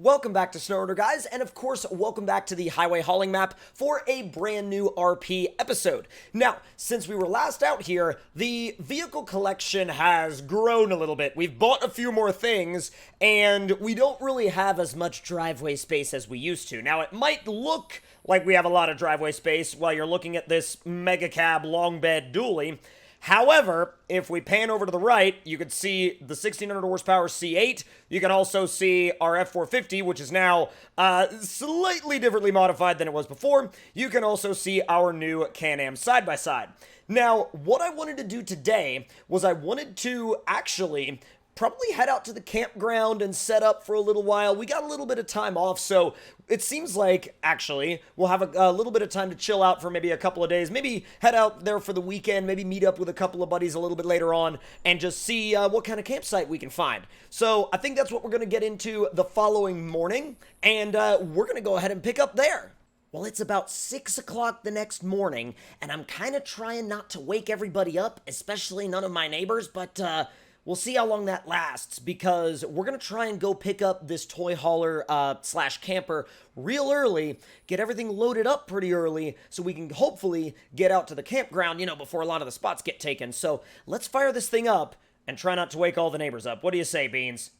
Welcome back to SnowRunner, guys, and of course, welcome back to the highway hauling map for a brand new RP episode. Now, since we were last out here, the vehicle collection has grown a little bit. We've bought a few more things, and we don't really have as much driveway space as we used to. Now, it might look like we have a lot of driveway space while you're looking at this Megacab long bed dually. However, if we pan over to the right, you can see the 1600 horsepower C8. You can also see our F450, which is now slightly differently modified than it was before. You can also see our new Can-Am side-by-side. Now, what I wanted to do today was I wanted to actually probably head out to the campground and set up for a little while. We got a little bit of time off, so it seems like, actually, we'll have a little bit of time to chill out for maybe a couple of days. Maybe head out there for the weekend, maybe meet up with a couple of buddies a little bit later on, and just see what kind of campsite we can find. So I think that's what we're going to get into the following morning, and we're going to go ahead and pick up there. Well, it's about 6 o'clock the next morning, and I'm kind of trying not to wake everybody up, especially none of my neighbors, but we'll see how long that lasts, because we're going to try and go pick up this toy hauler slash camper real early, get everything loaded up pretty early, so we can hopefully get out to the campground, before a lot of the spots get taken. So let's fire this thing up and try not to wake all the neighbors up. What do you say, Beans?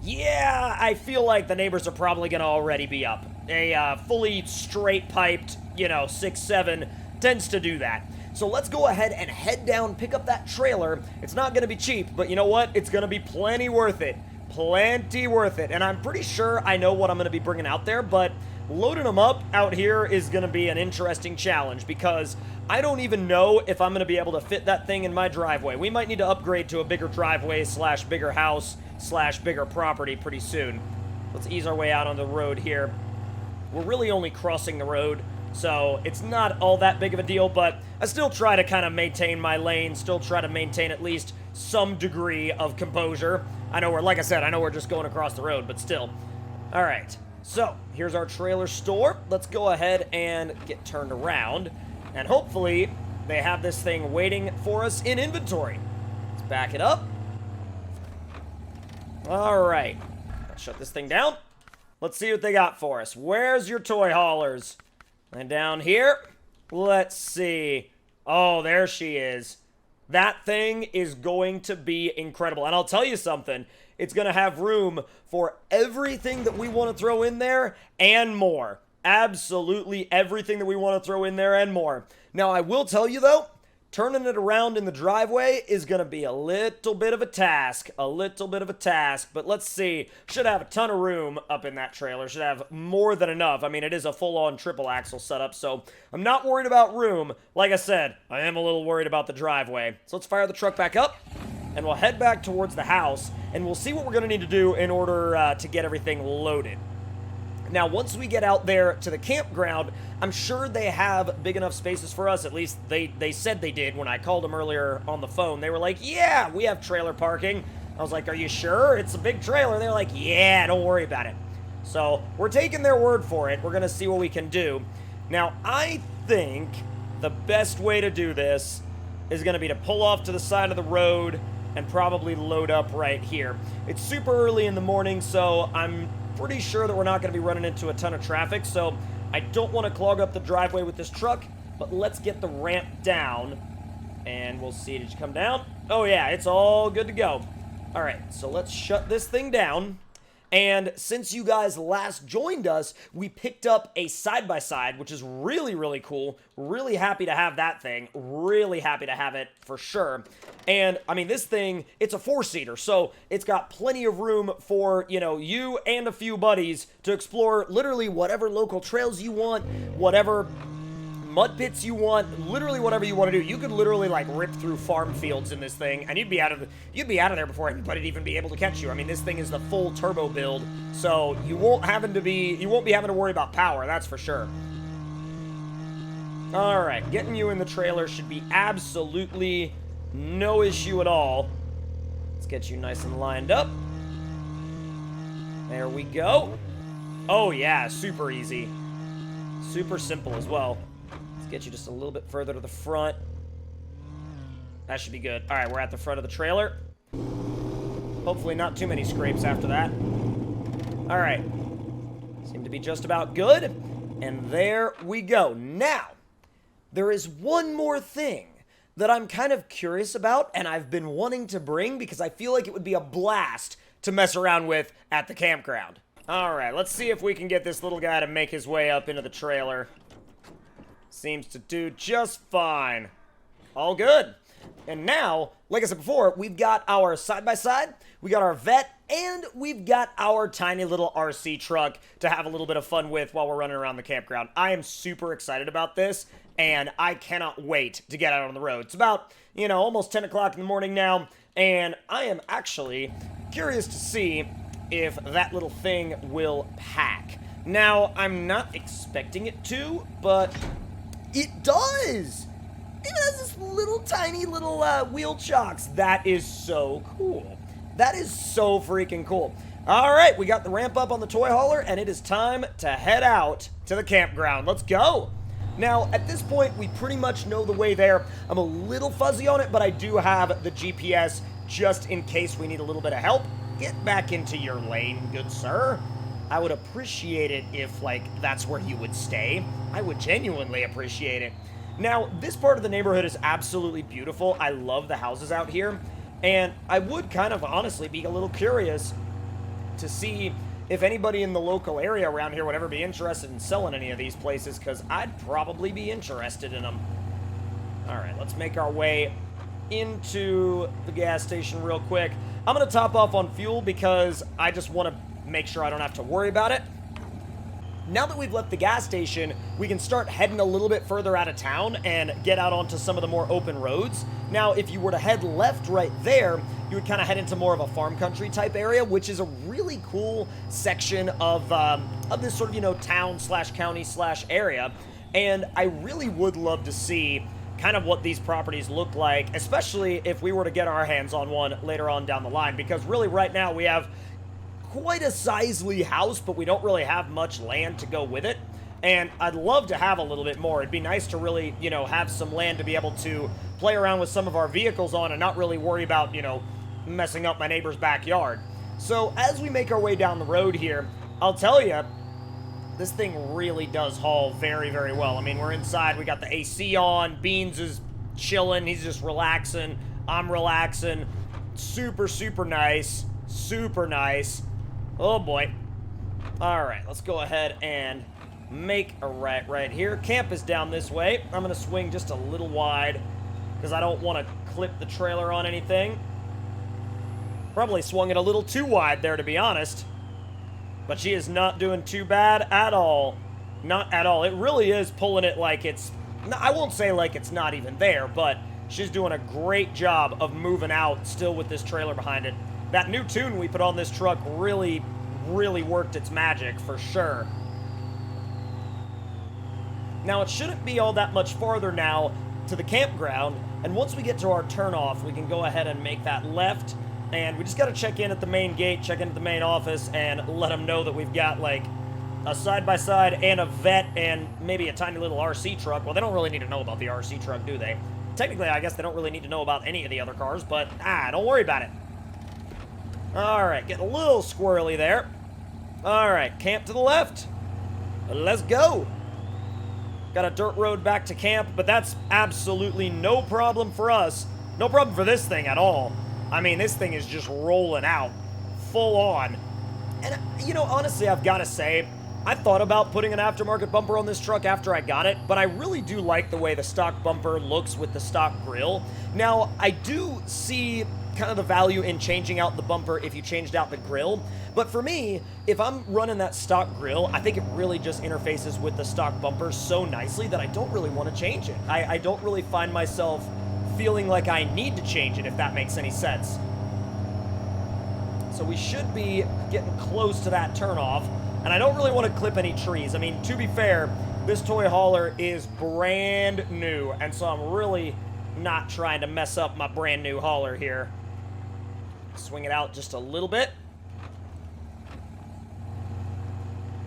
Yeah, I feel like the neighbors are probably going to already be up. A fully straight-piped, 6'7", tends to do that. So let's go ahead and head down, pick up that trailer. It's not going to be cheap, but you know what? It's going to be plenty worth it. Plenty worth it. And I'm pretty sure I know what I'm going to be bringing out there, but loading them up out here is going to be an interesting challenge, because I don't even know if I'm going to be able to fit that thing in my driveway. We might need to upgrade to a bigger driveway slash bigger house slash bigger property pretty soon. Let's ease our way out on the road here. We're really only crossing the road, so it's not all that big of a deal, but I still try to kind of maintain my lane, still try to maintain at least some degree of composure. I know like I said, I know we're just going across the road, but still. All right, so here's our trailer store. Let's go ahead and get turned around, and hopefully they have this thing waiting for us in inventory. Let's back it up. All right, let's shut this thing down. Let's see what they got for us. Where's your toy haulers? And down here, let's see. Oh, there she is. That thing is going to be incredible. And I'll tell you something. It's going to have room for everything that we want to throw in there and more. Absolutely everything that we want to throw in there and more. Now, I will tell you, though, turning it around in the driveway is going to be a little bit of a task. A little bit of a task. But let's see. Should have a ton of room up in that trailer. Should have more than enough. I mean, it is a full-on triple axle setup, so I'm not worried about room. Like I said, I am a little worried about the driveway. So let's fire the truck back up, and we'll head back towards the house, and we'll see what we're going to need to do in order to get everything loaded. Now, once we get out there to the campground, I'm sure they have big enough spaces for us. At least they said they did when I called them earlier on the phone. They were like, yeah, we have trailer parking. I was like, are you sure? It's a big trailer. They're like, yeah, don't worry about it. So we're taking their word for it. We're going to see what we can do. Now, I think the best way to do this is going to be to pull off to the side of the road and probably load up right here. It's super early in the morning, so I'm pretty sure that we're not going to be running into a ton of traffic, so I don't want to clog up the driveway with this truck, but let's get the ramp down, and we'll see. Did you come down? Oh yeah, it's all good to go. All right, so let's shut this thing down. And since you guys last joined us, we picked up a side-by-side, which is really, really cool. Really happy to have that thing. Really happy to have it for sure. And, I mean, this thing, it's a four-seater, so it's got plenty of room for, you and a few buddies to explore literally whatever local trails you want, whatever mud pits you want, literally whatever you want to do. You could literally like rip through farm fields in this thing, and you'd be out of there before anybody'd even be able to catch you. I mean, this thing is the full turbo build, so you won't be having to worry about power, that's for sure. All right, getting you in the trailer should be absolutely no issue at all. Let's get you nice and lined up. There we go. Oh yeah, super easy. Super simple as well. Get you just a little bit further to the front. That should be good. All right, we're at the front of the trailer. Hopefully not too many scrapes after that. All right. Seem to be just about good. And there we go. Now, there is one more thing that I'm kind of curious about and I've been wanting to bring because I feel like it would be a blast to mess around with at the campground. All right, let's see if we can get this little guy to make his way up into the trailer. Seems to do just fine. All good. And now, like I said before, we've got our side-by-side, we got our Vette, and we've got our tiny little RC truck to have a little bit of fun with while we're running around the campground. I am super excited about this, and I cannot wait to get out on the road. It's about, almost 10 o'clock in the morning now, and I am actually curious to see if that little thing will pack. Now, I'm not expecting it to, but it does! It has this little tiny little wheel chocks. That is so cool. That is so freaking cool. All right, we got the ramp up on the toy hauler, and it is time to head out to the campground. Let's go. Now, at this point, we pretty much know the way there. I'm a little fuzzy on it, but I do have the GPS just in case we need a little bit of help. Get back into your lane, good sir. I would appreciate it if, that's where you would stay. I would genuinely appreciate it. Now, this part of the neighborhood is absolutely beautiful. I love the houses out here. And I would kind of honestly be a little curious to see if anybody in the local area around here would ever be interested in selling any of these places, because I'd probably be interested in them. All right, let's make our way into the gas station real quick. I'm going to top off on fuel because I just want to make sure I don't have to worry about it. Now that we've left the gas station, we can start heading a little bit further out of town and get out onto some of the more open roads. Now, if you were to head left right there, you would kind of head into more of a farm country type area, which is a really cool section of this sort of, town/county/area. And I really would love to see kind of what these properties look like, especially if we were to get our hands on one later on down the line, because really right now we have quite a sizely house, but we don't really have much land to go with it. And I'd love to have a little bit more. It'd be nice to really, have some land to be able to play around with some of our vehicles on and not really worry about, messing up my neighbor's backyard. So as we make our way down the road here, I'll tell you, this thing really does haul very, very well. I mean, we're inside, we got the AC on, Beans is chilling, he's just relaxing, I'm relaxing. Super, super nice. Super nice. Oh boy. Alright, let's go ahead and make a right here. Camp is down this way. I'm going to swing just a little wide because I don't want to clip the trailer on anything. Probably swung it a little too wide there, to be honest. But she is not doing too bad at all. Not at all. It really is pulling it like it's... I won't say like it's not even there, but she's doing a great job of moving out still with this trailer behind it. That new tune we put on this truck really, really worked its magic, for sure. Now, it shouldn't be all that much farther now to the campground, and once we get to our turnoff, we can go ahead and make that left, and we just got to check in at the main gate, check in at the main office, and let them know that we've got, a side-by-side and a Vette and maybe a tiny little RC truck. Well, they don't really need to know about the RC truck, do they? Technically, I guess they don't really need to know about any of the other cars, but, don't worry about it. Alright, getting a little squirrely there. Alright, camp to the left. Let's go. Got a dirt road back to camp, but that's absolutely no problem for us. No problem for this thing at all. I mean, this thing is just rolling out. Full on. And, honestly, I've got to say, I thought about putting an aftermarket bumper on this truck after I got it, but I really do like the way the stock bumper looks with the stock grille. Now, I do see kind of the value in changing out the bumper if you changed out the grille, but for me, if I'm running that stock grille, I think it really just interfaces with the stock bumper so nicely that I don't really want to change it. I don't really find myself feeling like I need to change it, if that makes any sense. So we should be getting close to that turnoff, and I don't really want to clip any trees. I mean, to be fair, this toy hauler is brand new, and so I'm really not trying to mess up my brand new hauler here. Swing it out just a little bit.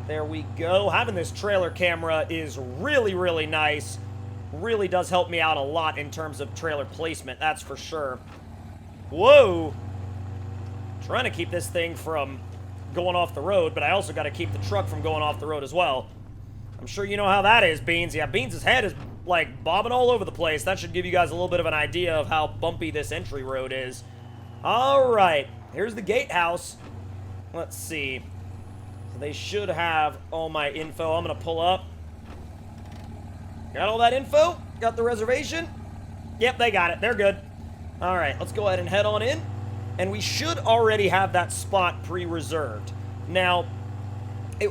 There we go. Having this trailer camera is really, really nice. Really does help me out a lot in terms of trailer placement, that's for sure. Whoa! Trying to keep this thing from going off the road, but I also got to keep the truck from going off the road as well. I'm sure you know how that is, Beans. Yeah, Beans' head is, like, bobbing all over the place. That should give you guys a little bit of an idea of how bumpy this entry road is. All right, here's the gatehouse. Let's see. So they should have all my info. I'm going to pull up. Got all that info? Got the reservation? Yep, they got it. They're good. All right, let's go ahead and head on in. And we should already have that spot pre-reserved. Now,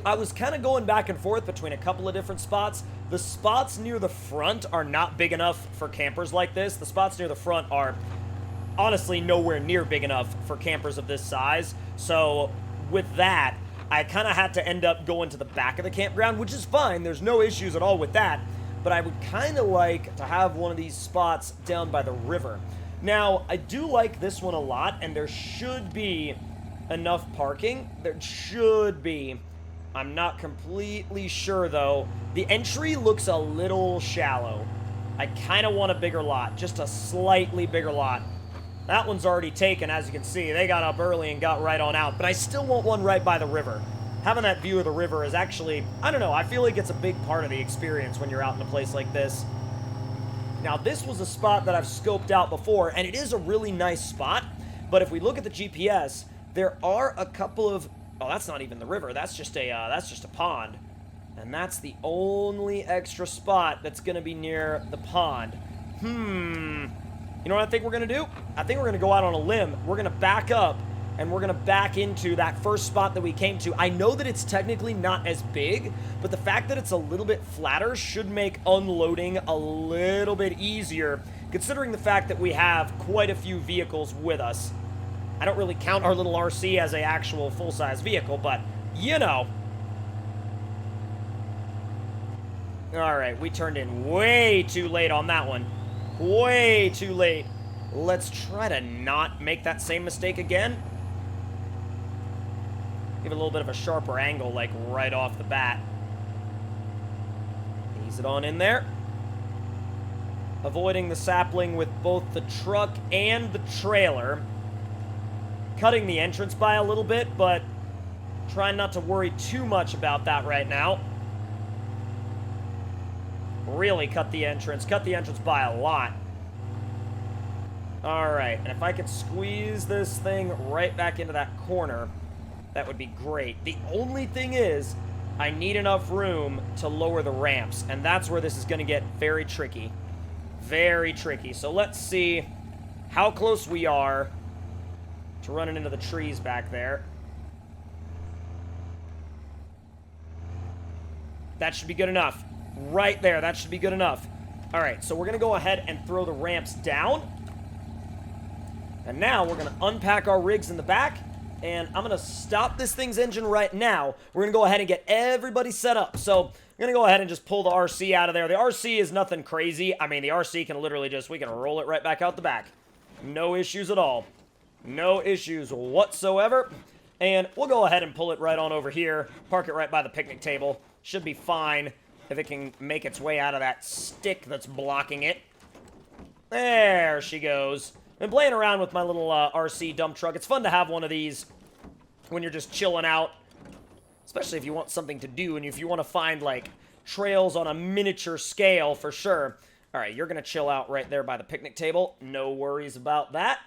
I was kind of going back and forth between a couple of different spots. The spots near the front are not big enough for campers like this. The spots near the front are honestly nowhere near big enough for campers of this size. So with that, I kind of had to end up going to the back of the campground, which is fine. There's no issues at all with that. But I would kind of like to have one of these spots down by the river. Now, I do like this one a lot, and there should be enough parking. There should be. I'm not completely sure, though. The entry looks a little shallow. I kind of want a bigger lot, just a slightly bigger lot. That one's already taken, as you can see. They got up early and got right on out, but I still want one right by the river. Having that view of the river is actually, I don't know, I feel like it's a big part of the experience when you're out in a place like this. Now, this was a spot that I've scoped out before, and it is a really nice spot, but if we look at the GPS, there are a couple of... Oh, that's not even the river. That's just a pond. And that's the only extra spot that's going to be near the pond. You know what I think we're going to do? I think we're going to go out on a limb. We're going to back up, and we're going to back into that first spot that we came to. I know that it's technically not as big, but the fact that it's a little bit flatter should make unloading a little bit easier, considering the fact that we have quite a few vehicles with us. I don't really count our little RC as an actual full-size vehicle, but, you know. Alright, we turned in way too late on that one. Way too late. Let's try to not make that same mistake again. Give it a little bit of a sharper angle, like right off the bat. Ease it on in there. Avoiding the sapling with both the truck and the trailer. Cutting the entrance by a little bit, but trying not to worry too much about that right now. Really cut the entrance by a lot. Alright, and if I could squeeze this thing right back into that corner, that would be great. The only thing is, I need enough room to lower the ramps, and that's where this is going to get very tricky. Very tricky. So let's see how close we are to running into the trees back there. That should be good enough. Right there, that should be good enough. Alright, so we're going to go ahead and throw the ramps down. And now we're going to unpack our rigs in the back. And I'm going to stop this thing's engine right now. We're going to go ahead and get everybody set up. So I'm going to go ahead and just pull the RC out of there. The RC is nothing crazy. I mean, the RC can literally just, we can roll it right back out the back. No issues at all. No issues whatsoever. And we'll go ahead and pull it right on over here. Park it right by the picnic table. Should be fine if it can make its way out of that stick that's blocking it. There she goes. Been playing around with my little RC dump truck. It's fun to have one of these when you're just chilling out. Especially if you want something to do and if you want to find, like, trails on a miniature scale for sure. Alright, you're going to chill out right there by the picnic table. No worries about that.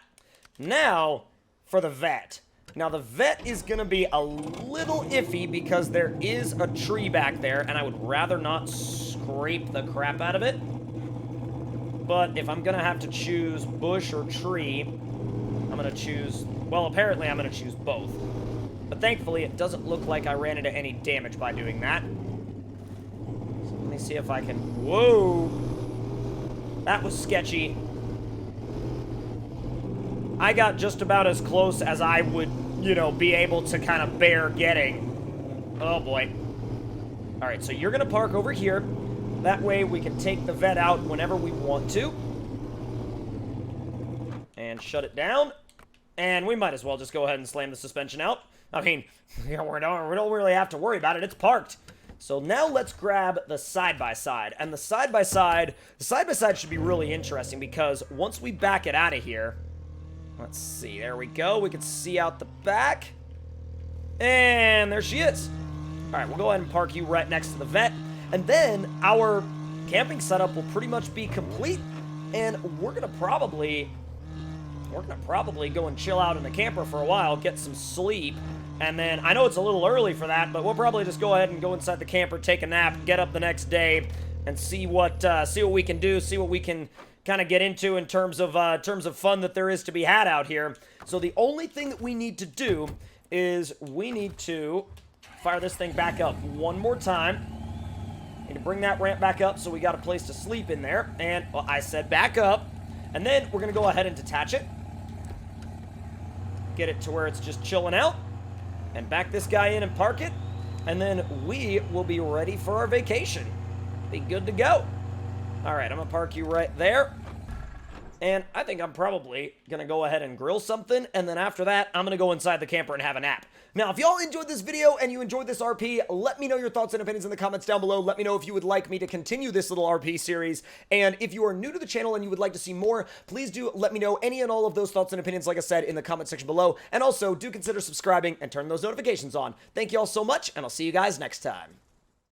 Now, for the vet. Now, the vet is going to be a little iffy because there is a tree back there, and I would rather not scrape the crap out of it. But if I'm going to have to choose bush or tree, I'm going to choose... Well, apparently I'm going to choose both. But thankfully, it doesn't look like I ran into any damage by doing that. So let me see if I can... Whoa! That was sketchy. I got just about as close as I would, you know, be able to kind of bear getting. Oh, boy. Alright, so you're going to park over here. That way we can take the vet out whenever we want to. And shut it down. And we might as well just go ahead and slam the suspension out. I mean, you know, we don't really have to worry about it. It's parked. So now let's grab the side-by-side. And the side-by-side should be really interesting because once we back it out of here... Let's see. There we go. We can see out the back. And there she is. All right, we'll go ahead and park you right next to the vet. And then our camping setup will pretty much be complete. And we're going to probably go and chill out in the camper for a while, get some sleep. And then, I know it's a little early for that, but we'll probably just go ahead and go inside the camper, take a nap, get up the next day, and see what we can do, see what we can kind of get into in terms of fun that there is to be had out here. So the only thing that we need to do is we need to fire this thing back up one more time. Need to bring that ramp back up so we got a place to sleep in there. And, well, I said back up. And then we're going to go ahead and detach it. Get it to where it's just chilling out. And back this guy in and park it. And then we will be ready for our vacation. Be good to go. All right, I'm going to park you right there. And I think I'm probably going to go ahead and grill something. And then after that, I'm going to go inside the camper and have a nap. Now, if y'all enjoyed this video and you enjoyed this RP, let me know your thoughts and opinions in the comments down below. Let me know if you would like me to continue this little RP series. And if you are new to the channel and you would like to see more, please do let me know any and all of those thoughts and opinions, like I said, in the comment section below. And also, do consider subscribing and turn those notifications on. Thank you all so much, and I'll see you guys next time.